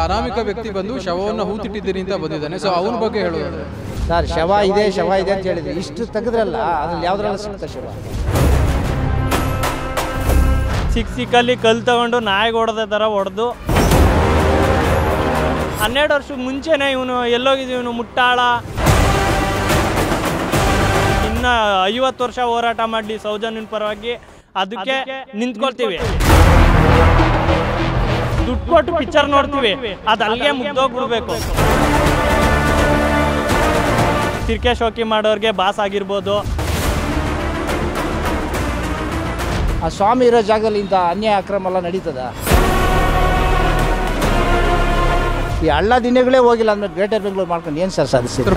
ಅನಾಮಿಕ ವ್ಯಕ್ತಿ ಬಂದು ಶವವನ್ನು ಹೂತಿಟ್ಟಿದ್ದೀನಿ ಅಂತ ಬಂದಿದ್ದಾನೆ. ಸೊ ಅವನ ಬಗ್ಗೆ ಹೇಳೋದಾದ್ರೆ ಸರ್, ಶವ ಇದೆ ಅಂತ ಹೇಳಿದ್ರೆ ಇಷ್ಟು ತೆಗೆದ್ರಲ್ಲ, ಅದ್ರಲ್ಲಿ ಯಾವ್ದ್ರಲ್ಲ ಸಿಗ್ತಾ ಶವ? ಸಿಕ್ಕಲ್ಲಿ ಕಲ್ಲು ತಗೊಂಡು ನಾಯಿಗೆ ಹೊಡೆದ ಥರ ಹೊಡೆದು 12 ವರ್ಷ ಮುಂಚೆನೇ ಇವನು ಎಲ್ಲೋಗಿದ್ದೀವಿ, ಇವನು ಮುಟ್ಟಾಳ, ಇನ್ನು 50 ವರ್ಷ ಹೋರಾಟ ಮಾಡಲಿ ಸೌಜನ್ಯನ ಪರವಾಗಿ, ಅದಕ್ಕೆ ನಿಂತ್ಕೊಳ್ತೀವಿ. ದುಡ್ಡು ಕೊಟ್ಟು ಪಿಕ್ಚರ್ ನೋಡ್ತೀವಿ, ಅದು ಅಲ್ಲಿಗೆ ಮುಗ್ದೋಗ್ಬಿಡ್ಬೇಕು. ತಿರ್ಕೆ ಶೋಕಿ ಮಾಡೋರಿಗೆ ಬಾಸ್ ಆಗಿರ್ಬೋದು. ಆ ಸ್ವಾಮಿ ಇರೋ ಜಾಗದಲ್ಲಿ ಇಂಥ ಅನ್ಯಾಯ ಅಕ್ರಮ ಎಲ್ಲ ನಡೀತದ? ಈ ಹಳ್ಳ ದಿನಗಳೇ ಹೋಗಿಲ್ಲ ಅಂದ್ಮೇಲೆ ಗ್ರೇಟರ್ ಬೆಂಗಳೂರು ಮಾಡ್ಕೊಂಡು ಏನು ಸರ್ ಸಾಧಿಸಿದ್ರು?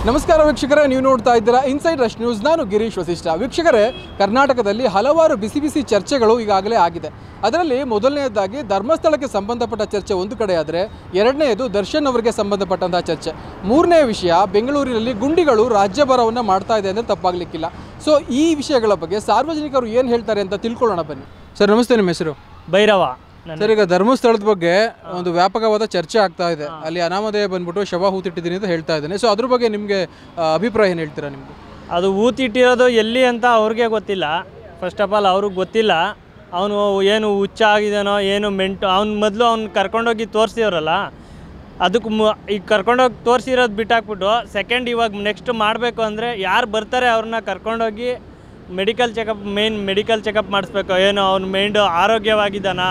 ನಮಸ್ಕಾರ ವೀಕ್ಷಕರೇ, ನೀವು ನೋಡ್ತಾ ಇದ್ದೀರಾ ಇನ್ಸೈಡ್ ರಶ್ ನ್ಯೂಸ್. ನಾನು ಗಿರೀಶ್ ವಸಿಷ್ಠ. ವೀಕ್ಷಕರೇ, ಕರ್ನಾಟಕದಲ್ಲಿ ಹಲವಾರು ಬಿಸಿ ಬಿಸಿ ಚರ್ಚೆಗಳು ಈಗಾಗಲೇ ಆಗಿದೆ. ಅದರಲ್ಲಿ ಮೊದಲನೆಯದಾಗಿ ಧರ್ಮಸ್ಥಳಕ್ಕೆ ಸಂಬಂಧಪಟ್ಟ ಚರ್ಚೆ ಒಂದು ಕಡೆ ಆದರೆ, ಎರಡನೆಯದು ದರ್ಶನ್ ಅವರಿಗೆ ಸಂಬಂಧಪಟ್ಟಂತಹ ಚರ್ಚೆ. ಮೂರನೇ ವಿಷಯ, ಬೆಂಗಳೂರಿನಲ್ಲಿ ಗುಂಡಿಗಳು ರಾಜ್ಯಭಾರವನ್ನು ಮಾಡ್ತಾ ಇದೆ ಅಂದರೆ ತಪ್ಪಾಗಲಿಕ್ಕಿಲ್ಲ. ಸೊ ಈ ವಿಷಯಗಳ ಬಗ್ಗೆ ಸಾರ್ವಜನಿಕರು ಏನು ಹೇಳ್ತಾರೆ ಅಂತ ತಿಳ್ಕೊಳ್ಳೋಣ ಬನ್ನಿ. ಸರ್ ನಮಸ್ತೆ, ನಿಮ್ಮ ಹೆಸರು? ಭೈರವ. ಸರ್, ಈಗ ಧರ್ಮಸ್ಥಳದ ಬಗ್ಗೆ ಒಂದು ವ್ಯಾಪಕವಾದ ಚರ್ಚೆ ಆಗ್ತಾ ಇದೆ. ಅಲ್ಲಿ ಅನಾಮಧೇಯ ಬಂದ್ಬಿಟ್ಟು ಶವ ಹೂತಿಟ್ಟಿದ್ದೀನಿ ಅಂತ ಹೇಳ್ತಾ ಇದ್ದಾನೆ. ಸೊ ಅದ್ರ ಬಗ್ಗೆ ನಿಮಗೆ ಅಭಿಪ್ರಾಯ ಏನು ಹೇಳ್ತೀರಾ? ನಿಮಗೆ ಅದು ಹೂತಿಟ್ಟಿರೋದು ಎಲ್ಲಿ ಅಂತ ಅವ್ರಿಗೆ ಗೊತ್ತಿಲ್ಲ. ಫಸ್ಟ್ ಆಫ್ ಆಲ್ ಅವ್ರಿಗೆ ಗೊತ್ತಿಲ್ಲ ಅವನು ಏನು ಹುಚ್ಚ ಆಗಿದ್ದಾನೋ ಏನು ಅವ್ನು ಮೊದಲು ಅವ್ನು ಕರ್ಕೊಂಡೋಗಿ ತೋರಿಸಿದ್ರಲ್ಲ, ಅದಕ್ಕೆ ಈಗ ಕರ್ಕೊಂಡೋಗಿ ತೋರಿಸಿರೋದು ಬಿಟ್ಟಾಕ್ಬಿಟ್ಟು ಸೆಕೆಂಡ್ ಇವಾಗ ನೆಕ್ಸ್ಟ್ ಮಾಡಬೇಕು ಅಂದರೆ ಯಾರು ಬರ್ತಾರೆ ಅವ್ರನ್ನ ಕರ್ಕೊಂಡೋಗಿ ಮೆಡಿಕಲ್ ಚೆಕಪ್ ಮಾಡಿಸ್ಬೇಕು. ಏನು ಅವ್ನು ಮೈಂಡು ಆರೋಗ್ಯವಾಗಿದ್ದಾನ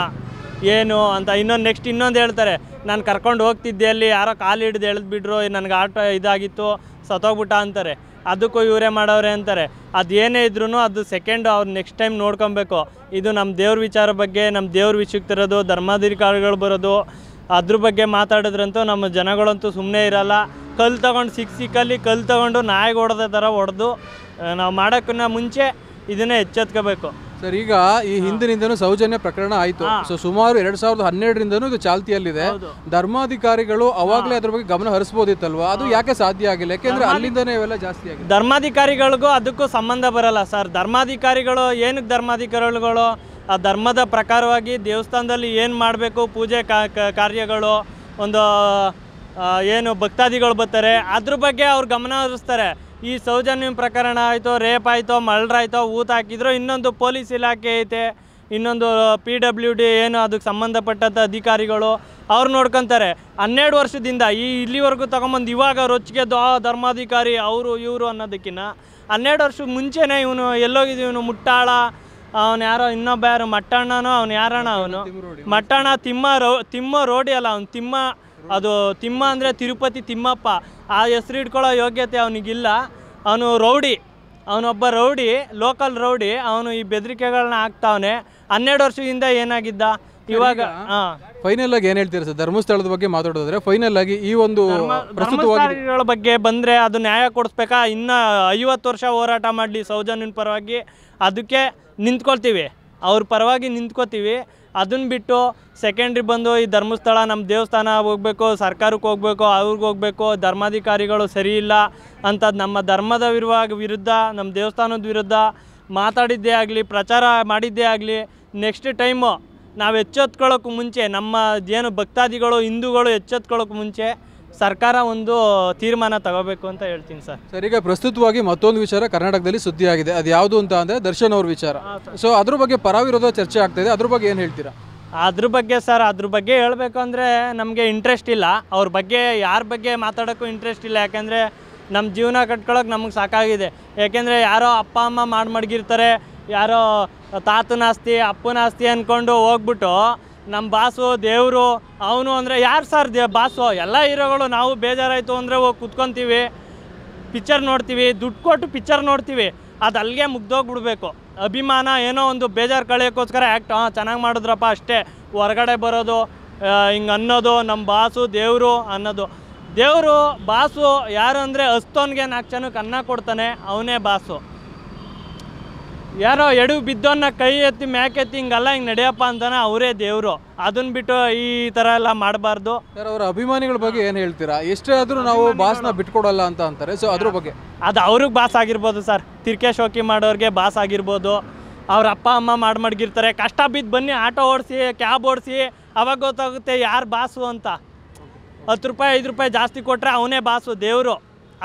ಏನು ಅಂತ. ಇನ್ನೊಂದು ಹೇಳ್ತಾರೆ, ನಾನು ಕರ್ಕೊಂಡು ಹೋಗ್ತಿದ್ದೆ, ಅಲ್ಲಿ ಯಾರೋ ಕಾಲು ಹಿಡಿದು ಎಳೆದ್ಬಿಟ್ರು, ನನಗೆ ಆಟೋ ಇದಾಗಿತ್ತು, ಸತ್ತೋಗ್ಬಿಟ್ಟ ಅಂತಾರೆ. ಅದಕ್ಕೂ ಇವರೇ ಮಾಡವ್ರೆ ಅಂತಾರೆ. ಅದು ಏನೇ ಇದ್ರೂ ಅದು ಸೆಕೆಂಡು ಅವ್ರು ನೆಕ್ಸ್ಟ್ ಟೈಮ್ ನೋಡ್ಕೊಬೇಕು. ಇದು ನಮ್ಮ ದೇವ್ರ ವಿಚಾರ ಬಗ್ಗೆ, ನಮ್ಮ ದೇವ್ರ ವಿಷಯಕ್ಕೆ ತರೋದು, ಧರ್ಮಾಧಿಕಾರಿಗಳು ಬರೋದು, ಅದ್ರ ಬಗ್ಗೆ ಮಾತಾಡಿದ್ರಂತೂ ನಮ್ಮ ಜನಗಳಂತೂ ಸುಮ್ಮನೆ ಇರಲ್ಲ. ಕಲ್ಲು ತೊಗೊಂಡು ಸಿಕ್ಕಲ್ಲಿ ಕಲ್ಲು ತೊಗೊಂಡು ನಾಯಿಗೆ ಹೊಡೆದ ಥರ ಹೊಡೆದು ನಾವು ಮಾಡೋಕ್ಕನ್ನ ಮುಂಚೆ ಇದನ್ನೇ ಎಚ್ಚೆತ್ಕೋಬೇಕು. ಸರ್, ಈಗ ಈ ಹಿಂದಿನಿಂದನೂ ಸೌಜನ್ಯ ಪ್ರಕರಣ ಆಯಿತು. ಸೊ ಸುಮಾರು 2012ರಿಂದನೂ ಇದು ಚಾಲ್ತಿಯಲ್ಲಿದೆ. ಧರ್ಮಾಧಿಕಾರಿಗಳು ಅವಾಗಲೇ ಅದ್ರ ಬಗ್ಗೆ ಗಮನ ಹರಿಸ್ಬೋದಿತ್ತಲ್ವಾ? ಅದು ಯಾಕೆ ಸಾಧ್ಯ ಆಗಿಲ್ಲ? ಯಾಕೆಂದ್ರೆ ಅಲ್ಲಿಂದನೇ ಇವೆಲ್ಲ ಜಾಸ್ತಿ ಆಗಿದೆ. ಧರ್ಮಾಧಿಕಾರಿಗಳಿಗೂ ಅದಕ್ಕೂ ಸಂಬಂಧ ಬರಲ್ಲ ಸರ್. ಧರ್ಮಾಧಿಕಾರಿಗಳು ಏನಕ್ಕೆ ಧರ್ಮಾಧಿಕಾರಿಗಳು ಆ ಧರ್ಮದ ಪ್ರಕಾರವಾಗಿ ದೇವಸ್ಥಾನದಲ್ಲಿ ಏನು ಮಾಡಬೇಕು, ಪೂಜೆ ಕಾರ್ಯಗಳು, ಒಂದು ಏನು ಭಕ್ತಾದಿಗಳು ಬರ್ತಾರೆ, ಅದ್ರ ಬಗ್ಗೆ ಅವ್ರು ಗಮನ ಹರಿಸ್ತಾರೆ. ಈ ಸೌಜನ್ಯ ಪ್ರಕರಣ ಆಯಿತು, ರೇಪ್ ಆಯಿತು, ಮರ್ಡರ್ ಆಯಿತು, ಊತ ಹಾಕಿದ್ರು, ಇನ್ನೊಂದು ಪೊಲೀಸ್ ಇಲಾಖೆ ಐತೆ, ಇನ್ನೊಂದು PWD ಏನು ಅದಕ್ಕೆ ಸಂಬಂಧಪಟ್ಟಂಥ ಅಧಿಕಾರಿಗಳು ಅವ್ರು ನೋಡ್ಕೊತಾರೆ. 12 ವರ್ಷದಿಂದ ಇಲ್ಲಿವರೆಗೂ ತೊಗೊಂಬಂದು ಇವಾಗ ರೊಚ್ಚಿಗೆದ್ದು ಧರ್ಮಾಧಿಕಾರಿ ಅವರು ಇವರು ಅನ್ನೋದಕ್ಕಿಂತ 12 ವರ್ಷದ ಮುಂಚೆನೇ ಇವನು ಎಲ್ಲೋಗಿದ್ದೀವಿ, ಇವನು ಮುಟ್ಟಾಳ, ಅವನು ಯಾರೋ ಇನ್ನೊಬ್ಬ ಯಾರು ಮಟ್ಟಣ್ಣನೋ, ಅವನು ಯಾರಣ್ಣ, ಅವನು ಮಟ್ಟಣ್ಣ ತಿಮ್ಮ ರೋಡಿ ಅಲ್ಲ, ಅವನು ತಿಮ್ಮ, ಅದು ತಿಮ್ಮ ಅಂದರೆ ತಿರುಪತಿ ತಿಮ್ಮಪ್ಪ. ಆ ಹೆಸರು ಇಟ್ಕೊಳ್ಳೋ ಯೋಗ್ಯತೆ ಅವನಿಗಿಲ್ಲ. ಅವನು ರೌಡಿ, ಅವನೊಬ್ಬ ರೌಡಿ, ಲೋಕಲ್ ರೌಡಿ. ಅವನು ಈ ಬೆದರಿಕೆಗಳನ್ನ ಹಾಕ್ತಾವನೆ. 12 ವರ್ಷದಿಂದ ಏನಾಗಿದ್ದ ಇವಾಗ ಫೈನಲ್ ಆಗಿ ಏನು ಹೇಳ್ತೀರಾ ಸರ್ ಧರ್ಮಸ್ಥಳದ ಬಗ್ಗೆ ಮಾತಾಡೋದ್ರೆ? ಫೈನಲ್ ಆಗಿ ಈ ಒಂದು ಧರ್ಮಸ್ಥಳಗಳ ಬಗ್ಗೆ ಬಂದರೆ ಅದು ನ್ಯಾಯ ಕೊಡಿಸ್ಬೇಕಾ? ಇನ್ನು 50 ವರ್ಷ ಹೋರಾಟ ಮಾಡಲಿ ಸೌಜನ್ಯನ ಪರವಾಗಿ, ಅದಕ್ಕೆ ನಿಂತ್ಕೊಳ್ತೀವಿ, ಅವ್ರ ಪರವಾಗಿ ನಿಂತ್ಕೋತೀವಿ. ಅದನ್ನು ಬಿಟ್ಟು ಸೆಕೆಂಡ್ರಿ ಬಂದು ಈ ಧರ್ಮಸ್ಥಳ ನಮ್ಮ ದೇವಸ್ಥಾನ ಹೋಗಬೇಕು, ಸರ್ಕಾರಕ್ಕೆ ಹೋಗಬೇಕು, ಅವ್ರಿಗೆ ಹೋಗಬೇಕು, ಧರ್ಮಾಧಿಕಾರಿಗಳು ಸರಿ ಇಲ್ಲ ಅಂಥದ್ದು ನಮ್ಮ ಧರ್ಮದ ವಿರುದ್ಧ, ನಮ್ಮ ದೇವಸ್ಥಾನದ ವಿರುದ್ಧ ಮಾತಾಡಿದ್ದೇ ಆಗಲಿ, ಪ್ರಚಾರ ಮಾಡಿದ್ದೇ ಆಗಲಿ, ನೆಕ್ಸ್ಟ್ ಟೈಮು ನಾವು ಎಚ್ಚೆತ್ಕೊಳ್ಳೋಕ್ಕೂ ಮುಂಚೆ, ನಮ್ಮ ಏನು ಭಕ್ತಾದಿಗಳು ಹಿಂದೂಗಳು ಎಚ್ಚೆತ್ಕೊಳ್ಳೋಕ್ಕೂ ಮುಂಚೆ ಸರ್ಕಾರ ಒಂದು ತೀರ್ಮಾನ ತಗೋಬೇಕು ಅಂತ ಹೇಳ್ತೀನಿ ಸರ್. ಸರ್, ಈಗ ಪ್ರಸ್ತುತವಾಗಿ ಮತ್ತೊಂದು ವಿಚಾರ ಕರ್ನಾಟಕದಲ್ಲಿ ಸುದ್ದಿ ಆಗಿದೆ. ಅದು ಯಾವುದು ಅಂತ ಅಂದರೆ ದರ್ಶನ್ ಅವ್ರ ವಿಚಾರ. ಸೊ ಅದ್ರ ಬಗ್ಗೆ ಪರವಿರೋಧ ಚರ್ಚೆ ಆಗ್ತಾಯಿದೆ, ಅದ್ರ ಬಗ್ಗೆ ಏನು ಹೇಳ್ತೀರಾ? ಅದ್ರ ಬಗ್ಗೆ ಹೇಳಬೇಕು ಅಂದರೆ ನಮಗೆ ಇಂಟ್ರೆಸ್ಟ್ ಇಲ್ಲ. ಅವ್ರ ಬಗ್ಗೆ ಯಾರ ಬಗ್ಗೆ ಮಾತಾಡೋಕ್ಕೂ ಇಂಟ್ರೆಸ್ಟ್ ಇಲ್ಲ. ಯಾಕೆಂದರೆ ನಮ್ಮ ಜೀವನ ಕಟ್ಕೊಳ್ಳೋಕೆ ನಮಗೆ ಸಾಕಾಗಿದೆ. ಯಾಕೆಂದರೆ ಯಾರೋ ಅಪ್ಪ ಅಮ್ಮ ಮಡಗಿರ್ತಾರೆ, ಯಾರೋ ತಾತನ ಆಸ್ತಿ ಅಪ್ಪನ ಆಸ್ತಿ ಅಂದ್ಕೊಂಡು ಹೋಗ್ಬಿಟ್ಟು ನಮ್ಮ ಬಾಸು ದೇವರು ಅವನು ಅಂದರೆ ಯಾರು ಸರ್ ಬಾಸು? ಎಲ್ಲ ಹೀರೋಗಳು ನಾವು ಬೇಜಾರಾಯಿತು ಅಂದರೆ ಹೋಗಿ ಕುತ್ಕೊತೀವಿ, ಪಿಕ್ಚರ್ ನೋಡ್ತೀವಿ, ದುಡ್ಡು ಕೊಟ್ಟು ಪಿಕ್ಚರ್ ನೋಡ್ತೀವಿ, ಅದು ಅಲ್ಲಿಗೆ ಮುಗ್ದೋಗ್ಬಿಡ್ಬೇಕು. ಅಭಿಮಾನ ಏನೋ ಒಂದು ಬೇಜಾರು ಕಳೆಯೋಕ್ಕೋಸ್ಕರ ಚೆನ್ನಾಗಿ ಮಾಡಿದ್ರಪ್ಪ ಅಷ್ಟೇ ಹೊರಗಡೆ ಬರೋದು, ಹಿಂಗೆ ಅನ್ನೋದು, ನಮ್ಮ ಬಾಸು ದೇವರು ಅನ್ನೋದು. ದೇವರು ಬಾಸು ಯಾರು ಅಂದರೆ ಹಸ್ತೋನ್ಗೆ 4 ಜನಕ್ಕೆ ಅನ್ನ ಕೊಡ್ತಾನೆ, ಅವನೇ ಬಾಸು. ಯಾರೋ ಎಡು ಬಿದ್ದೋನ್ನ ಕೈ ಎತ್ತಿ ಮ್ಯಾಕೆತ್ತಿ ಹಿಂಗಲ್ಲ ಹಿಂಗೆ ನಡೆಯಪ್ಪ ಅಂತಾನೆ ಅವರೇ ದೇವರು. ಅದನ್ನ ಬಿಟ್ಟು ಈ ಥರ ಎಲ್ಲ ಮಾಡಬಾರ್ದು ಸರ್. ಅವರ ಅಭಿಮಾನಿಗಳ ಬಗ್ಗೆ ಏನು ಹೇಳ್ತೀರಾ? ಎಷ್ಟೇ ಆದರೂ ನಾವು ಬಾಸ್ನ ಬಿಟ್ಕೊಡಲ್ಲ ಅಂತ ಅಂತಾರೆ. ಸೊ ಅದ್ರ ಬಗ್ಗೆ ಅದು ಅವ್ರಿಗೆ ಬಾಸ್ ಆಗಿರ್ಬೋದು ಸರ್. ತಿರ್ಕೆ ಶೋಕಿ ಮಾಡೋರಿಗೆ ಬಾಸ್ ಆಗಿರ್ಬೋದು, ಅವ್ರ ಅಪ್ಪ ಅಮ್ಮ ಮಡಗಿರ್ತಾರೆ. ಕಷ್ಟ ಬಿದ್ದು ಬನ್ನಿ ಆಟೋ ಓಡಿಸಿ, ಕ್ಯಾಬ್ ಓಡಿಸಿ, ಅವಾಗ ಗೊತ್ತಾಗುತ್ತೆ ಯಾರು ಬಾಸು ಅಂತ. 10 ರೂಪಾಯಿ 5 ರೂಪಾಯಿ ಜಾಸ್ತಿ ಕೊಟ್ಟರೆ ಅವನೇ ಬಾಸು, ದೇವರು.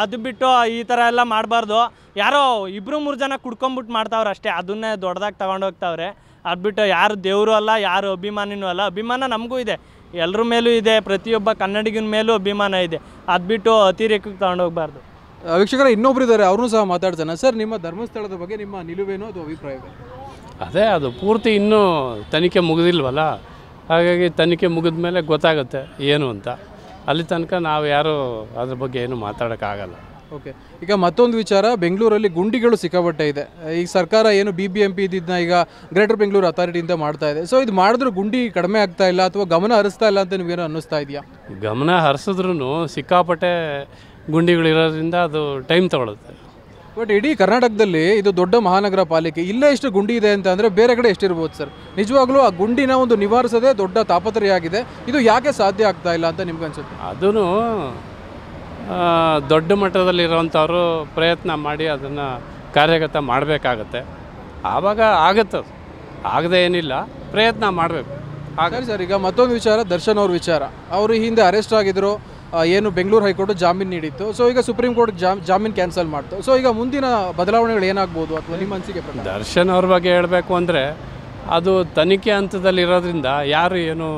ಅದು ಬಿಟ್ಟು ಈ ಥರ ಎಲ್ಲ ಮಾಡಬಾರ್ದು. ಯಾರೋ 2-3 ಜನ ಕುಡ್ಕೊಂಬಿಟ್ಟು ಮಾಡ್ತಾವ್ರೆ ಅಷ್ಟೇ, ಅದನ್ನೇ ದೊಡ್ಡದಾಗಿ ತಗೊಂಡೋಗ್ತಾವ್ರೆ. ಅದು ಬಿಟ್ಟು ಯಾರು ದೇವರು ಅಲ್ಲ, ಯಾರು ಅಭಿಮಾನಿನೂ ಅಲ್ಲ. ಅಭಿಮಾನ ನಮಗೂ ಇದೆ, ಎಲ್ಲರ ಮೇಲೂ ಇದೆ, ಪ್ರತಿಯೊಬ್ಬ ಕನ್ನಡಿಗನ ಮೇಲೂ ಅಭಿಮಾನ ಇದೆ. ಅದು ಬಿಟ್ಟು ಅತಿರೇಕಕ್ಕೆ ತಗೊಂಡೋಗ್ಬಾರ್ದು. ವೀಕ್ಷಕರ ಇನ್ನೊಬ್ರು ಇದ್ದಾರೆ, ಅವ್ರನ್ನೂ ಸಹ ಮಾತಾಡ್ತಾನೆ. ಸರ್, ನಿಮ್ಮ ಧರ್ಮಸ್ಥಳದ ಬಗ್ಗೆ ನಿಮ್ಮ ನಿಲುವೇನೋ ಅದು ಅಭಿಪ್ರಾಯವೇ? ಅದೇ ಅದು ಪೂರ್ತಿ ಇನ್ನೂ ತನಿಖೆ ಮುಗಿದಿಲ್ವಲ್ಲ, ಹಾಗಾಗಿ ತನಿಖೆ ಮುಗಿದ ಮೇಲೆ ಗೊತ್ತಾಗುತ್ತೆ ಏನು ಅಂತ. ಅಲ್ಲಿ ತನಕ ನಾವು ಯಾರು ಅದ್ರ ಬಗ್ಗೆ ಏನು ಮಾತಾಡೋಕ್ಕಾಗಲ್ಲ. ಓಕೆ, ಈಗ ಮತ್ತೊಂದು ವಿಚಾರ, ಬೆಂಗಳೂರಲ್ಲಿ ಗುಂಡಿಗಳು ಸಿಕ್ಕಾಪಟ್ಟೆ ಇದೆ. ಈಗ ಸರ್ಕಾರ ಏನು BBMP ಇದನ್ನ ಈಗ ಗ್ರೇಟರ್ ಬೆಂಗಳೂರು ಅಥಾರಿಟಿಯಿಂದ ಮಾಡ್ತಾ ಇದೆ. ಸೊ ಇದು ಮಾಡಿದ್ರೂ ಗುಂಡಿ ಕಡಿಮೆ ಆಗ್ತಾ ಇಲ್ಲ ಅಥವಾ ಗಮನ ಹರಿಸ್ತಾ ಇಲ್ಲ ಅಂತ ನೀವೇನೋ ಅನ್ನಿಸ್ತಾ ಇದೆಯಾ? ಗಮನ ಹರಿಸಿದ್ರೂ ಸಿಕ್ಕಾಪಟ್ಟೆ ಗುಂಡಿಗಳಿರೋದ್ರಿಂದ ಅದು ಟೈಮ್ ತಗೊಳುತ್ತೆ. ಬಟ್ ಇಡೀ ಕರ್ನಾಟಕದಲ್ಲಿ ಇದು ದೊಡ್ಡ ಮಹಾನಗರ ಪಾಲಿಕೆ, ಇಲ್ಲೇ ಎಷ್ಟು ಗುಂಡಿ ಇದೆ ಅಂತ ಅಂದರೆ ಬೇರೆ ಕಡೆ ಎಷ್ಟಿರ್ಬೋದು ಸರ್? ನಿಜವಾಗ್ಲೂ ಆ ಗುಂಡಿನ ಒಂದು ನಿವಾರಿಸೋದೇ ದೊಡ್ಡ ತಾಪತ್ರಯ ಆಗಿದೆ. ಇದು ಯಾಕೆ ಸಾಧ್ಯ ಆಗ್ತಾ ಇಲ್ಲ ಅಂತ ನಿಮ್ಗೆ ಅನ್ಸುತ್ತೆ? ಅದೂ ದೊಡ್ಡ ಮಟ್ಟದಲ್ಲಿರೋವಂಥವ್ರು ಪ್ರಯತ್ನ ಮಾಡಿ ಅದನ್ನು ಕಾರ್ಯಗತ ಮಾಡಬೇಕಾಗತ್ತೆ. ಆವಾಗ ಆಗುತ್ತೆ, ಆಗದೆ ಏನಿಲ್ಲ, ಪ್ರಯತ್ನ ಮಾಡಬೇಕು. ಸರಿ ಸರ್, ಈಗ ಮತ್ತೊಂದು ವಿಚಾರ, ದರ್ಶನ್ ಅವ್ರ ವಿಚಾರ. ಅವರು ಹಿಂದೆ ಅರೆಸ್ಟ್ ಆಗಿದ್ರು, ಏನು ಬೆಂಗಳೂರು ಹೈಕೋರ್ಟ್ ಜಾಮೀನು ನೀಡಿತ್ತು. ಸೊ ಈಗ ಸುಪ್ರೀಂ ಕೋರ್ಟ್ ಜಾಮೀನು ಕ್ಯಾನ್ಸಲ್ ಮಾಡ್ತು. ಸೊ ಈಗ ಮುಂದಿನ ಬದಲಾವಣೆಗಳು ಏನಾಗ್ಬೋದು ಅಥವಾ ನಿಮ್ಮ ಅನಿಸಿಕೆ ಪ್ರಕಾರ? ದರ್ಶನ್ ಅವ್ರ ಬಗ್ಗೆ ಹೇಳಬೇಕು ಅಂದರೆ ಅದು ತನಿಖೆ ಹಂತದಲ್ಲಿರೋದ್ರಿಂದ ಯಾರು ಏನು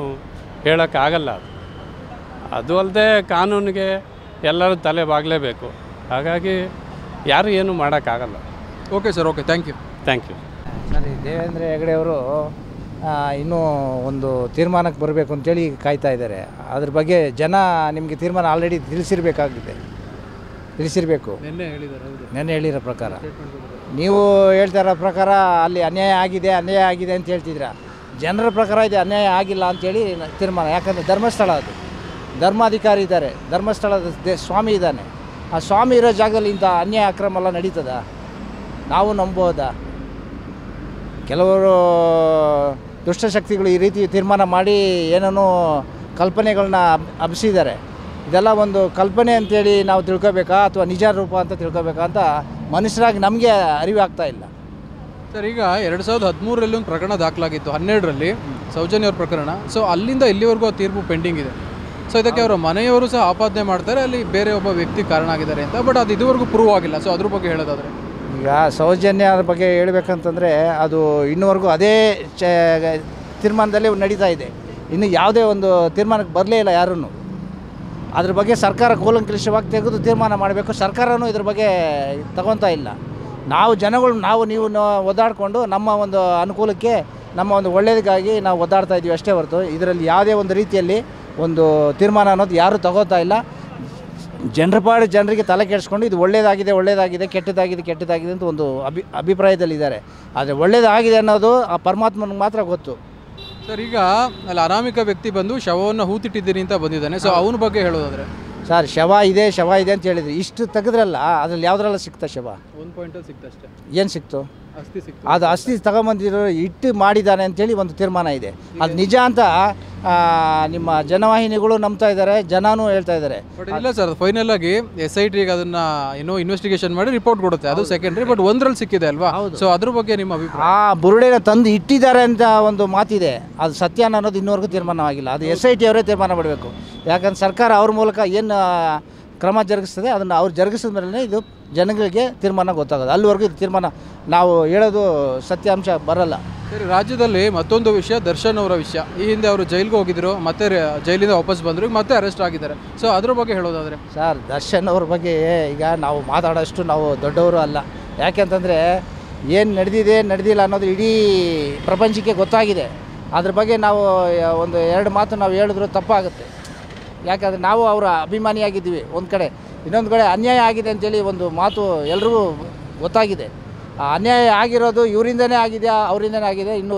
ಹೇಳೋಕ್ಕಾಗಲ್ಲ. ಅದು ಅಲ್ಲದೆ ಕಾನೂನಿಗೆ ಎಲ್ಲರೂ ತಲೆ ಬಾಗಲೇಬೇಕು. ಹಾಗಾಗಿ ಯಾರು ಏನು ಮಾಡೋಕ್ಕಾಗಲ್ಲ. Okay sir, okay, thank you. Thank you. ಸರಿ, ದೇವೇಂದ್ರ ಹೆಗಡೆ ಅವರು ಇನ್ನೂ ಒಂದು ತೀರ್ಮಾನಕ್ಕೆ ಬರಬೇಕು ಅಂತೇಳಿ ಕಾಯ್ತಾ ಇದ್ದಾರೆ. ಅದ್ರ ಬಗ್ಗೆ ಜನ ನಿಮಗೆ ತೀರ್ಮಾನ ಆಲ್ರೆಡಿ ತಿಳಿಸಿರಬೇಕು. ನೆನ್ನೆ ಹೇಳಿರೋ ಪ್ರಕಾರ, ನೀವು ಹೇಳ್ತಾ ಇರೋ ಪ್ರಕಾರ ಅಲ್ಲಿ ಅನ್ಯಾಯ ಆಗಿದೆ ಅಂತ ಹೇಳ್ತಿದ್ದೀರಾ. ಜನರ ಪ್ರಕಾರ ಇದೆ ಅನ್ಯಾಯ ಆಗಿಲ್ಲ ಅಂಥೇಳಿ ತೀರ್ಮಾನ. ಯಾಕಂದರೆ ಧರ್ಮಸ್ಥಳ, ಅದು ಧರ್ಮಾಧಿಕಾರಿ ಇದ್ದಾರೆ, ಧರ್ಮಸ್ಥಳದ ಸ್ವಾಮಿ ಇದ್ದಾನೆ. ಆ ಸ್ವಾಮಿ ಇರೋ ಜಾಗದಲ್ಲಿ ಇಂಥ ಅನ್ಯಾಯ ಅಕ್ರಮ ಎಲ್ಲ ನಡೀತದ? ನಾವು ನಂಬೋದಾ? ಕೆಲವರು ದುಷ್ಟಶಕ್ತಿಗಳು ಈ ರೀತಿ ತೀರ್ಮಾನ ಮಾಡಿ ಏನೇನೋ ಕಲ್ಪನೆಗಳನ್ನ ಹಬ್ಬಿಸಿದ್ದಾರೆ. ಇದೆಲ್ಲ ಒಂದು ಕಲ್ಪನೆ ಅಂತೇಳಿ ನಾವು ತಿಳ್ಕೊಬೇಕಾ ಅಥವಾ ನಿಜ ರೂಪ ಅಂತ ತಿಳ್ಕೊಬೇಕಾ ಅಂತ ಮನುಷ್ಯರಾಗಿ ನಮಗೆ ಅರಿವಾಗ್ತಾ ಇಲ್ಲ. ಸರ್, ಈಗ 2013ರಲ್ಲಿ ಒಂದು ಪ್ರಕರಣ ದಾಖಲಾಗಿತ್ತು, 12ರಲ್ಲಿ ಸೌಜನ್ಯ ಅವ್ರ ಪ್ರಕರಣ. ಸೊ ಅಲ್ಲಿಂದ ಇಲ್ಲಿವರೆಗೂ ಆ ತೀರ್ಪು ಪೆಂಡಿಂಗ್ ಇದೆ. ಸೊ ಇದಕ್ಕೆ ಅವರ ಮನೆಯವರು ಸಹ ಆಪಾದನೆ ಮಾಡ್ತಾರೆ, ಅಲ್ಲಿ ಬೇರೆ ಒಬ್ಬ ವ್ಯಕ್ತಿ ಕಾರಣ ಆಗಿದ್ದಾರೆ ಅಂತ. ಬಟ್ ಅದು ಇದುವರೆಗೂ ಪ್ರೂವ್ ಆಗಿಲ್ಲ. ಸೊ ಅದ್ರ ಬಗ್ಗೆ ಹೇಳೋದಾದರೆ, ಈಗ ಸೌಜನ್ಯ ಬಗ್ಗೆ ಹೇಳ್ಬೇಕಂತಂದರೆ ಅದು ಇನ್ನೂವರೆಗೂ ಅದೇ ತೀರ್ಮಾನದಲ್ಲೇ ನಡೀತಾ ಇದೆ. ಇನ್ನು ಯಾವುದೇ ಒಂದು ತೀರ್ಮಾನಕ್ಕೆ ಬರಲೇ ಇಲ್ಲ ಯಾರೂ. ಅದ್ರ ಬಗ್ಗೆ ಸರ್ಕಾರ ಕೂಲಂಕಷವಾಗಿ ತೆಗೆದು ತೀರ್ಮಾನ ಮಾಡಬೇಕು. ಸರ್ಕಾರನೂ ಇದ್ರ ಬಗ್ಗೆ ತಗೊತಾ ಇಲ್ಲ. ನಾವು ಜನಗಳು ನೀವು ಒದ್ದಾಡಿಕೊಂಡು ನಮ್ಮ ಒಂದು ಅನುಕೂಲಕ್ಕೆ, ನಮ್ಮ ಒಂದು ಒಳ್ಳೆಯದಕ್ಕಾಗಿ ನಾವು ಒದ್ದಾಡ್ತಾ ಇದ್ದೀವಿ ಅಷ್ಟೇ ಹೊರತು ಇದರಲ್ಲಿ ಯಾವುದೇ ಒಂದು ರೀತಿಯಲ್ಲಿ ಒಂದು ತೀರ್ಮಾನ ಅನ್ನೋದು ಯಾರೂ ತಗೋತಾ ಇಲ್ಲ. ಜನರಿಗೆ ತಲೆ ಕೆಡಿಸ್ಕೊಂಡು ಇದು ಒಳ್ಳೆಯದಾಗಿದೆ, ಕೆಟ್ಟದಾಗಿದೆ ಅಂತ ಒಂದು ಅಭಿಪ್ರಾಯದಲ್ಲಿದ್ದಾರೆ. ಆದರೆ ಒಳ್ಳೆಯದಾಗಿದೆ ಅನ್ನೋದು ಆ ಪರಮಾತ್ಮನಿಗೆ ಮಾತ್ರ ಗೊತ್ತು. ಸರ್, ಈಗ ಅಲ್ಲಿ ಅನಾಮಿಕ ವ್ಯಕ್ತಿ ಬಂದು ಶವವನ್ನು ಹೂತಿಟ್ಟಿದ್ದೀನಿ ಅಂತ ಬಂದಿದ್ದಾನೆ. ಸೊ ಅವನ ಬಗ್ಗೆ ಹೇಳೋದಾದರೆ, ಸರ್, ಶವ ಇದೆ ಅಂತ ಹೇಳಿದ್ರಿ. ಇಷ್ಟು ತೆಗೆದ್ರಲ್ಲ, ಅದರಲ್ಲಿ ಯಾವುದ್ರಲ್ಲ ಸಿಕ್ತಾ ಶವ? 1 ಪಾಯಿಂಟಲ್ಲಿ ಸಿಕ್ತಷ್ಟೇ. ಏನು ಸಿಕ್ತು? ಅಸ್ಥಿ ಸಿಕ್ತು. ಅದು ಅಸ್ಥಿ ತಗೊಂಬಂದಿರೋ ಇಟ್ಟು ಮಾಡಿದ್ದಾನೆ ಅಂತೇಳಿ ಒಂದು ತೀರ್ಮಾನ ಇದೆ. ಅದು ನಿಜ ಅಂತ ನಿಮ್ಮ ಜನವಾಹಿನಿಗಳು ನಂಬ್ತಾ ಇದ್ದಾರೆ, ಜನನೂ ಹೇಳ್ತಾ ಇದ್ದಾರೆ. ಬಟ್ ಇಲ್ಲ ಸರ್, ಫೈನಲ್ ಆಗಿ SIT ಅದನ್ನ ಏನೋ ಇನ್ವೆಸ್ಟಿಗೇಷನ್ ಮಾಡಿ ರಿಪೋರ್ಟ್ ಕೊಡುತ್ತೆ, ಅದು ಸೆಕೆಂಡ್ರಿ. ಬಟ್ ಒಂದರಲ್ಲಿ ಸಿಕ್ಕಿದೆ ಅಲ್ವಾ? ಸೊ ಅದ್ರ ಬಗ್ಗೆ ನಿಮ್ಮ ಅಭಿಪ್ರಾಯ? ಆ ಬುರುಡೆನ ತಂದು ಇಟ್ಟಿದ್ದಾರೆ ಅಂತ ಒಂದು ಮಾತಿದೆ, ಅದು ಸತ್ಯ ಅನ್ನೋದು ಇನ್ನೂವರೆಗೂ ತೀರ್ಮಾನವಾಗಿಲ್ಲ. ಅದು SIT ಅವರೇ ತೀರ್ಮಾನ ಮಾಡಬೇಕು. ಯಾಕಂದ್ರೆ ಸರ್ಕಾರ ಅವ್ರ ಮೂಲಕ ಏನು ಕ್ರಮ ಜರುಗಿಸ್ತದೆ ಅದನ್ನು ಅವ್ರು ಜರುಗಿಸಿದ ಮೇಲೆ ಇದು ಜನಗಳಿಗೆ ತೀರ್ಮಾನ ಗೊತ್ತಾಗೋದು. ಅಲ್ಲಿವರೆಗೂ ಇದು ತೀರ್ಮಾನ ನಾವು ಹೇಳೋದು ಸತ್ಯಾಂಶ ಬರಲ್ಲ. ಸರಿ, ರಾಜ್ಯದಲ್ಲಿ ಮತ್ತೊಂದು ವಿಷಯ, ದರ್ಶನ್ ಅವರ ವಿಷಯ. ಈ ಹಿಂದೆ ಅವರು ಜೈಲಿಗೆ ಹೋಗಿದ್ರು, ಮತ್ತೆ ಜೈಲಿಂದ ವಾಪಸ್ ಬಂದರು, ಮತ್ತೆ ಅರೆಸ್ಟ್ ಆಗಿದ್ದಾರೆ. ಸೊ ಅದ್ರ ಬಗ್ಗೆ ಹೇಳೋದಾದರೆ? ಸರ್, ದರ್ಶನ್ ಅವ್ರ ಬಗ್ಗೆ ಈಗ ನಾವು ಮಾತಾಡೋಷ್ಟು ನಾವು ದೊಡ್ಡವರು ಅಲ್ಲ. ಯಾಕೆಂತಂದರೆ ಏನು ನಡೆದಿಲ್ಲ ಅನ್ನೋದು ಇಡೀ ಪ್ರಪಂಚಕ್ಕೆ ಗೊತ್ತಾಗಿದೆ. ಅದ್ರ ಬಗ್ಗೆ ನಾವು ಒಂದು 2 ಮಾತು ನಾವು ಹೇಳಿದ್ರು ತಪ್ಪಾಗುತ್ತೆ. ಯಾಕಂದರೆ ನಾವು ಅವರ ಅಭಿಮಾನಿಯಾಗಿದ್ದೀವಿ ಒಂದು ಕಡೆ, ಇನ್ನೊಂದು ಕಡೆ ಅನ್ಯಾಯ ಆಗಿದೆ ಅಂತೇಳಿ ಒಂದು ಮಾತು ಎಲ್ರಿಗೂ ಗೊತ್ತಾಗಿದೆ. ಆ ಅನ್ಯಾಯ ಆಗಿರೋದು ಇವರಿಂದನೇ ಆಗಿದೆಯಾ ಅವರಿಂದನೇ ಆಗಿದೆ, ಇನ್ನೂ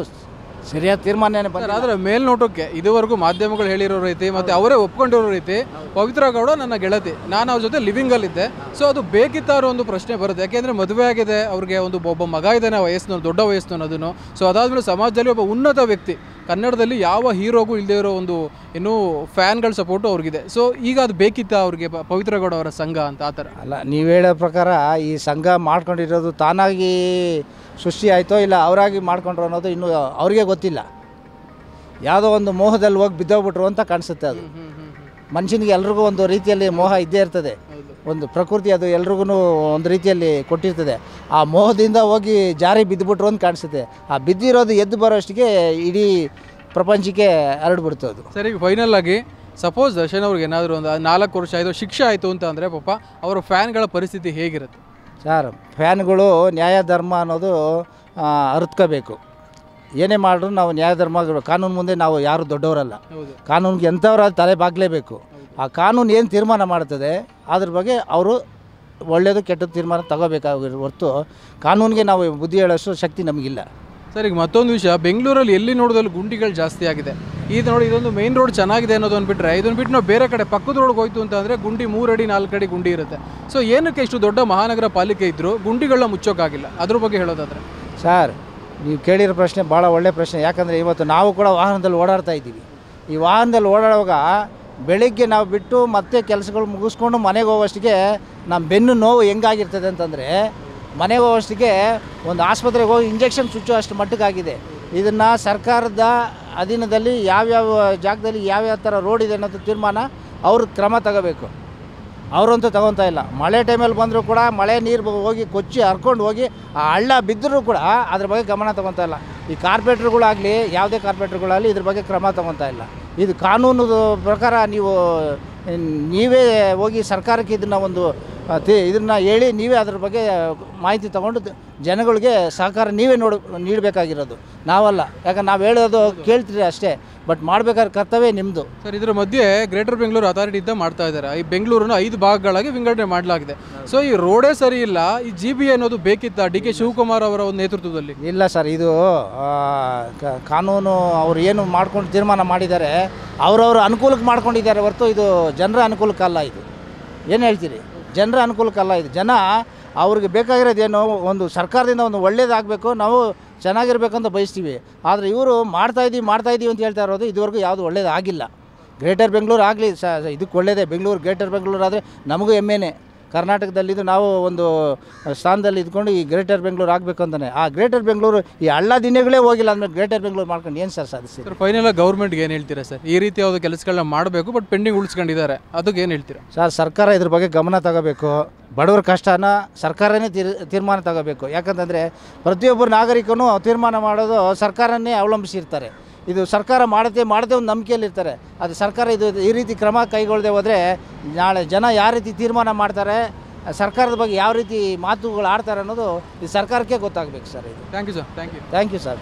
ಸರಿಯಾದ ತೀರ್ಮಾನನೇ ಬಂದಿಲ್ಲ. ಆದರೆ ಮೇಲ್ನೋಟಕ್ಕೆ ಇದುವರೆಗೂ ಮಾಧ್ಯಮಗಳು ಹೇಳಿರೋ ರೀತಿ ಮತ್ತು ಅವರೇ ಒಪ್ಕೊಂಡಿರೋ ರೀತಿ, ಪವಿತ್ರ ಗೌಡ ನನ್ನ ಗೆಳತಿ, ನಾನು ಅವ್ರ ಜೊತೆ ಲಿವಿಂಗಲ್ಲಿದ್ದೆ. ಸೊ ಅದು ಬೇಕಿತ್ತಾರೋ ಒಂದು ಪ್ರಶ್ನೆ ಬರುತ್ತೆ. ಯಾಕೆಂದರೆ ಮದುವೆ ಆಗಿದೆ, ಅವ್ರಿಗೆ ಒಬ್ಬ ಮಗ ಇದ್ದಾನೆ, ದೊಡ್ಡ ವಯಸ್ಸಿನ ಅದನ್ನು. ಸೊ ಅದಾದಮೇಲೆ ಸಮಾಜದಲ್ಲಿ ಒಬ್ಬ ಉನ್ನತ ವ್ಯಕ್ತಿ ಕನ್ನಡದಲ್ಲಿ ಯಾವ ಹೀರೋಗೂ ಇಲ್ಲದೆ ಇರೋ ಒಂದು ಇನ್ನೂ ಫ್ಯಾನ್ಗಳ ಸಪೋರ್ಟು ಅವ್ರಿಗಿದೆ. ಸೊ ಈಗ ಅದು ಬೇಕಿತ್ತಾ ಅವ್ರಿಗೆ ಪವಿತ್ರಗೌಡ ಅವರ ಸಂಘ ಅಂತ ಆ ಥರ? ಅಲ್ಲ, ನೀವು ಹೇಳೋ ಪ್ರಕಾರ ಈ ಸಂಘ ಮಾಡ್ಕೊಂಡಿರೋದು ತಾನಾಗಿ ಸೃಷ್ಟಿ ಆಯಿತೋ ಇಲ್ಲ ಅವರಾಗಿ ಮಾಡ್ಕೊಂಡ್ರು ಅನ್ನೋದು ಇನ್ನೂ ಅವ್ರಿಗೆ ಗೊತ್ತಿಲ್ಲ. ಯಾವುದೋ ಒಂದು ಮೋಹದಲ್ಲಿ ಹೋಗಿ ಬಿದ್ದೋಗ್ಬಿಟ್ರು ಅಂತ ಕಾಣಿಸುತ್ತೆ. ಅದು ಮನುಷ್ಯನಿಗೆ ಎಲ್ರಿಗೂ ಒಂದು ರೀತಿಯಲ್ಲಿ ಮೋಹ ಇದ್ದೇ ಇರ್ತದೆ. ಒಂದು ಪ್ರಕೃತಿ ಅದು ಎಲ್ರಿಗೂ ಒಂದು ರೀತಿಯಲ್ಲಿ ಕೊಟ್ಟಿರ್ತದೆ. ಆ ಮೋಹದಿಂದ ಹೋಗಿ ಜಾರಿ ಬಿದ್ದುಬಿಟ್ರು ಅಂತ ಕಾಣಿಸುತ್ತೆ. ಆ ಬಿದ್ದಿರೋದು ಎದ್ದು ಬರೋಷ್ಟಿಗೆ ಇಡೀ ಪ್ರಪಂಚಕ್ಕೆ ಹರಡ್ಬಿಡ್ತು ಅದು. ಸರಿ, ಫೈನಲ್ ಆಗಿ ಸಪೋಸ್ ದರ್ಶನ್ ಅವ್ರಿಗೆ ಏನಾದರೂ ಒಂದು 4 ವರ್ಷ ಆಯಿತು ಶಿಕ್ಷೆ ಆಯಿತು ಅಂತ ಅಂದರೆ ಪಾಪ ಅವರ ಫ್ಯಾನ್ಗಳ ಪರಿಸ್ಥಿತಿ ಹೇಗಿರುತ್ತೆ ಸರ್? ಫ್ಯಾನ್ಗಳು ನ್ಯಾಯ ಧರ್ಮ ಅನ್ನೋದು ಅರಿತ್ಕೋಬೇಕು. ಏನೇ ಮಾಡಿದ್ರು ನಾವು ನ್ಯಾಯ ಧರ್ಮ, ಕಾನೂನು ಮುಂದೆ ನಾವು ಯಾರು ದೊಡ್ಡವರಲ್ಲ. ಕಾನೂನಿಗೆ ಎಂಥವ್ರು ತಲೆ ಬಾಗಲೇಬೇಕು. ಆ ಕಾನೂನು ಏನು ತೀರ್ಮಾನ ಮಾಡ್ತದೆ ಅದ್ರ ಬಗ್ಗೆ ಅವರು ಒಳ್ಳೆಯದು ಕೆಟ್ಟದ್ದು ತೀರ್ಮಾನ ತಗೋಬೇಕಾಗಿರೋ ಹೊರತು ಕಾನೂನಿಗೆ ನಾವು ಬುದ್ಧಿ ಹೇಳೋಷ್ಟು ಶಕ್ತಿ ನಮಗಿಲ್ಲ. ಸರ್, ಈಗ ಮತ್ತೊಂದು ವಿಷಯ, ಬೆಂಗಳೂರಲ್ಲಿ ಎಲ್ಲಿ ನೋಡೋದ್ರಲ್ಲಿ ಗುಂಡಿಗಳು ಜಾಸ್ತಿ ಆಗಿದೆ. ಇದು ನೋಡಿ, ಇದೊಂದು ಮೇನ್ ರೋಡ್ ಚೆನ್ನಾಗಿದೆ ಅನ್ನೋದನ್ನು ಬಿಟ್ಟರೆ, ಇದನ್ನು ಬಿಟ್ಟು ನಾವು ಬೇರೆ ಕಡೆ ಪಕ್ಕದ ರೋಡ್ಗೆ ಹೋಯ್ತು ಅಂತ ಅಂದರೆ ಗುಂಡಿ 3 ಅಡಿ 4 ಅಡಿ ಗುಂಡಿ ಇರುತ್ತೆ. ಸೊ ಏನಕ್ಕೆ ಇಷ್ಟು ದೊಡ್ಡ ಮಹಾನಗರ ಪಾಲಿಕೆ ಇದ್ದರೂ ಗುಂಡಿಗಳನ್ನ ಮುಚ್ಚೋಕ್ಕಾಗಿಲ್ಲ? ಅದ್ರ ಬಗ್ಗೆ ಹೇಳೋದಾದರೆ ಸರ್, ನೀವು ಕೇಳಿರೋ ಪ್ರಶ್ನೆ ಭಾಳ ಒಳ್ಳೆಯ ಪ್ರಶ್ನೆ. ಯಾಕಂದರೆ ಇವತ್ತು ನಾವು ಕೂಡ ವಾಹನದಲ್ಲಿ ಓಡಾಡ್ತಾ ಇದ್ದೀವಿ. ಈ ವಾಹನದಲ್ಲಿ ಓಡಾಡುವಾಗ ಬೆಳಿಗ್ಗೆ ನಾವು ಬಿಟ್ಟು ಮತ್ತೆ ಕೆಲಸಗಳು ಮುಗಿಸ್ಕೊಂಡು ಮನೆಗೆ ಹೋಗೋಷ್ಟಿಗೆ ನಮ್ಮ ಬೆನ್ನು ನೋವು ಹೆಂಗಾಗಿರ್ತದೆ ಅಂತಂದರೆ, ಮನೆಗೆ ಹೋಗೋಷ್ಟಿಗೆ ಒಂದು ಆಸ್ಪತ್ರೆಗೆ ಹೋಗಿ ಇಂಜೆಕ್ಷನ್ ಚುಚ್ಚೋ ಅಷ್ಟು ಮಟ್ಟಕ್ಕಾಗಿದೆ. ಇದನ್ನು ಸರ್ಕಾರದ ಅಧೀನದಲ್ಲಿ ಯಾವ್ಯಾವ ಜಾಗದಲ್ಲಿ ಯಾವ್ಯಾವ ಥರ ರೋಡ್ ಇದೆ ಅನ್ನೋದು ತೀರ್ಮಾನ ಅವರು ಕ್ರಮ ತಗೋಬೇಕು. ಅವರಂತೂ ತಗೊತಾ ಇಲ್ಲ. ಮಳೆ ಟೈಮಲ್ಲಿ ಬಂದರೂ ಕೂಡ ಮಳೆ ನೀರು ಹೋಗಿ ಕೊಚ್ಚಿ ಹರ್ಕೊಂಡು ಹೋಗಿ ಆ ಹಳ್ಳ ಬಿದ್ದರೂ ಕೂಡ ಅದ್ರ ಬಗ್ಗೆ ಗಮನ ತಗೊತಾ ಇಲ್ಲ. ಈ ಕಾರ್ಪೊರೇಟ್ರುಗಳಾಗಲಿ ಯಾವುದೇ ಕಾರ್ಪೊರೇಟ್ರುಗಳಾಗಲಿ ಇದ್ರ ಬಗ್ಗೆ ಕ್ರಮ ತಗೊತಾ ಇಲ್ಲ. ಇದು ಕಾನೂನು ಪ್ರಕಾರ ನೀವೇ ಹೋಗಿ ಸರ್ಕಾರಕ್ಕೆ ಇದನ್ನು ಹೇಳಿ ನೀವೇ ಅದ್ರ ಬಗ್ಗೆ ಮಾಹಿತಿ ತೊಗೊಂಡು ಜನಗಳಿಗೆ ಸಹಕಾರ ನೀವೇ ನೀಡಬೇಕಾಗಿರೋದು, ನಾವಲ್ಲ. ಯಾಕಂದ್ರೆ ನಾವು ಹೇಳೋದು ಕೇಳ್ತೀರಿ ಅಷ್ಟೇ, ಬಟ್ ಮಾಡಬೇಕಾದ ಕರ್ತವ್ಯ ನಿಮ್ಮದು. ಸರ್, ಇದರ ಮಧ್ಯೆ ಗ್ರೇಟರ್ ಬೆಂಗಳೂರು ಅಥಾರಿಟಿಯಿಂದ ಮಾಡ್ತಾ ಇದ್ದಾರೆ. ಈ ಬೆಂಗಳೂರನ್ನು 5 ಭಾಗಗಳಾಗಿ ವಿಂಗಡಣೆ ಮಾಡಲಾಗಿದೆ. ಸೊ ಈ ರೋಡೇ ಸರಿ ಇಲ್ಲ, ಈ GBA ಅನ್ನೋದು ಬೇಕಿತ್ತ DK ಶಿವಕುಮಾರ್ ಅವರ ಒಂದು ನೇತೃತ್ವದಲ್ಲಿ? ಇಲ್ಲ ಸರ್, ಇದು ಕಾನೂನು ಅವರು ಏನು ಮಾಡ್ಕೊಂಡು ತೀರ್ಮಾನ ಮಾಡಿದ್ದಾರೆ ಅವರವರು ಅನುಕೂಲಕ್ಕೆ ಮಾಡ್ಕೊಂಡಿದ್ದಾರೆ ಹೊರತು ಇದು ಜನರ ಅನುಕೂಲಕ್ಕಲ್ಲ. ಇದು ಏನು ಹೇಳ್ತೀರಿ? ಜನರ ಅನುಕೂಲಕ್ಕಲ್ಲ. ಇದು ಜನ ಅವ್ರಿಗೆ ಬೇಕಾಗಿರೋದೇನು, ಒಂದು ಸರ್ಕಾರದಿಂದ ಒಂದು ಒಳ್ಳೇದಾಗಬೇಕು, ನಾವು ಚೆನ್ನಾಗಿರ್ಬೇಕಂತ ಬಯಸ್ತೀವಿ. ಆದರೆ ಇವರು ಮಾಡ್ತಾಯಿದ್ದೀವಿ ಅಂತ ಹೇಳ್ತಾ ಇರೋದು ಇದುವರೆಗೂ ಯಾವುದು ಒಳ್ಳೇದಾಗಿಲ್ಲ. ಗ್ರೇಟರ್ ಬೆಂಗಳೂರು ಆಗಲಿ ಇದಕ್ಕೆ ಒಳ್ಳೆಯದೇ. ಬೆಂಗಳೂರು ಗ್ರೇಟರ್ ಬೆಂಗಳೂರು ಆದರೆ ನಮಗೂ ಹೆಮ್ಮೆನೇ. ಕರ್ನಾಟಕದಲ್ಲಿದ್ದು ನಾವು ಒಂದು ಸ್ಥಾನದಲ್ಲಿ ಇದ್ಕೊಂಡು ಈ ಗ್ರೇಟರ್ ಬೆಂಗಳೂರು ಆಗಬೇಕು ಅಂತಲೇ. ಆ ಗ್ರೇಟರ್ ಬೆಂಗಳೂರು ಈ ಹಳ್ಳ ದಿನಗಳೇ ಹೋಗಿಲ್ಲ ಅಂದಮೇಲೆ ಗ್ರೇಟರ್ ಬೆಂಗಳೂರು ಮಾಡ್ಕೊಂಡು ಏನು ಸರ್ ಸಾಧಿಸಿ? ಸರ್, ಫೈನಲ್ ಗೌರ್ಮೆಂಟ್ಗೆ ಏನು ಹೇಳ್ತೀರಾ ಸರ್? ಈ ರೀತಿ ಯಾವುದು ಕೆಲಸಗಳನ್ನ ಮಾಡಬೇಕು, ಬಟ್ ಪೆಂಡಿಂಗ್ ಉಳಿಸ್ಕೊಂಡಿದ್ದಾರೆ, ಅದಕ್ಕೆ ಏನು ಹೇಳ್ತೀರಾ ಸರ್? ಸರ್ಕಾರ ಇದ್ರ ಬಗ್ಗೆ ಗಮನ ತಗೋಬೇಕು. ಬಡವರ ಕಷ್ಟನ ಸರ್ಕಾರನೇ ತೀರ್ಮಾನ ತಗೋಬೇಕು. ಯಾಕಂತಂದರೆ ಪ್ರತಿಯೊಬ್ಬರು ನಾಗರಿಕನೂ ತೀರ್ಮಾನ ಮಾಡೋದು ಸರ್ಕಾರನೇ ಅವಲಂಬಿಸಿರ್ತಾರೆ. ಇದು ಸರ್ಕಾರ ಮಾಡದೆ ಒಂದು ನಂಬಿಕೆಯಲ್ಲಿರ್ತಾರೆ. ಅದು ಸರ್ಕಾರ ಈ ರೀತಿ ಕ್ರಮ ಕೈಗೊಳ್ಳದೆ ಹೋದರೆ ನಾಳೆ ಜನ ಯಾವ ರೀತಿ ತೀರ್ಮಾನ ಮಾಡ್ತಾರೆ, ಸರ್ಕಾರದ ಬಗ್ಗೆ ಯಾವ ರೀತಿ ಮಾತುಗಳು ಆಡ್ತಾರೆ ಅನ್ನೋದು ಈ ಸರ್ಕಾರಕ್ಕೆ ಗೊತ್ತಾಗಬೇಕು ಸರ್. ಇದು thank you sir. Thank you sir.